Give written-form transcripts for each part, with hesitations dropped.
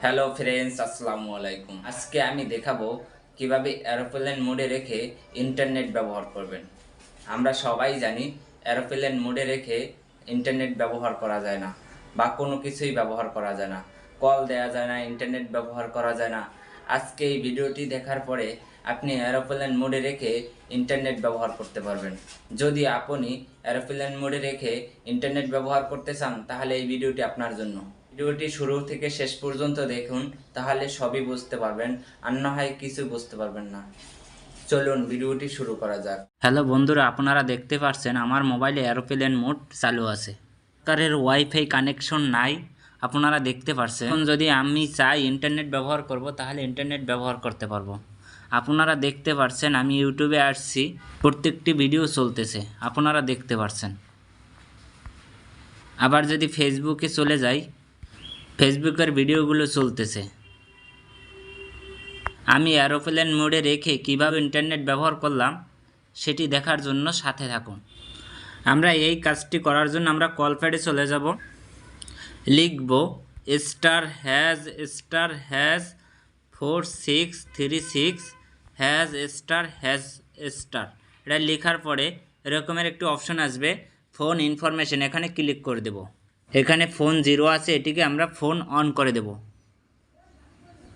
Hello friends, আসসালামু আলাইকুম। আজকে আমি দেখাবো কিভাবে এরোপ্লেন মোডে রেখে ইন্টারনেট ব্যবহার করবেন। আমরা সবাই জানি এরোপ্লেন মোডে রেখে ইন্টারনেট ব্যবহার করা যায় না, বা কোনো কিছুই ব্যবহার করা যায় না, কল দেওয়া যায় না, ইন্টারনেট ব্যবহার করা যায় না। আজকে এই ভিডিওটি দেখার পরে আপনি এরোপ্লেন মোডে রেখে ইন্টারনেট ব্যবহার করতে পারবেন। যদি আপনি এরোপ্লেন মোডে রেখে ইন্টারনেট ব্যবহার করতে চান তাহলে এই ভিডিওটি আপনার জন্য। ভিডিওটি শুরু থেকে শেষ পর্যন্ত দেখুন, তাহলে সবই বুঝতে পারবেন, আর না হয় কিছু বুঝতে পারবেন না। চলুন ভিডিওটি শুরু করা যাক। হ্যালো বন্ধুরা, আপনারা দেখতে পাচ্ছেন আমার মোবাইলে এরোপ্লেন মোড চালু আছে। সরকারের ওয়াইফাই কানেকশন নাই, আপনারা দেখতে পাচ্ছেন। এখন যদি আমি চাই ইন্টারনেট ব্যবহার করব তাহলে ইন্টারনেট ব্যবহার করতে পারবো। আপনারা দেখতে পাচ্ছেন আমি ইউটিউবে আসছি, প্রত্যেকটি ভিডিও চলতেছে, আপনারা দেখতে পাচ্ছেন। আবার যদি ফেসবুকে চলে যাই, ফেসবুকের ভিডিওগুলো চলতেছে। আমি এরোপ্লেন মোডে রেখে কিভাবে ইন্টারনেট ব্যবহার করলাম সেটি দেখার জন্য সাথে থাকুন। আমরা এই কাজটি করার জন্য আমরা কল প্যাডে চলে যাব, লিখব *#4636#*#। এটা লেখার পরে এরকমের একটি অপশন আসবে, ফোন ইনফরমেশন, এখানে ক্লিক করে দেব। এখানে ফোন 0 আছে, এটিকে আমরা ফোন অন করে দেব।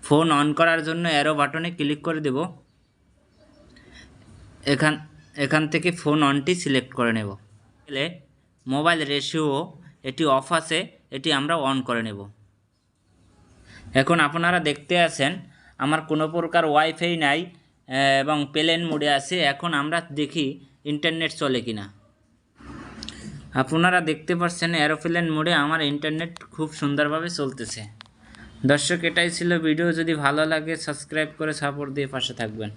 ফোন অন করার জন্য অ্যারো বাটনে ক্লিক করে দেব। এখান থেকে ফোন অনটি সিলেক্ট করে নেব। মোবাইল রেশিও এটি অফ আছে, এটি আমরা অন করে নেব। এখন আপনারা দেখতে আছেন আমার কোনো প্রকার ওয়াইফাই নাই এবং প্লেন মোডে আছে। এখন আমরা দেখি ইন্টারনেট চলে কিনা। আপনারা দেখতে পাচ্ছেন এরোপ্লেন মোডে আমার ইন্টারনেট খুব সুন্দরভাবে চলতেছে। দর্শক, এটাই ছিল ভিডিও। যদি ভালো লাগে সাবস্ক্রাইব করে সাপোর্ট দিয়ে পাশে থাকবেন।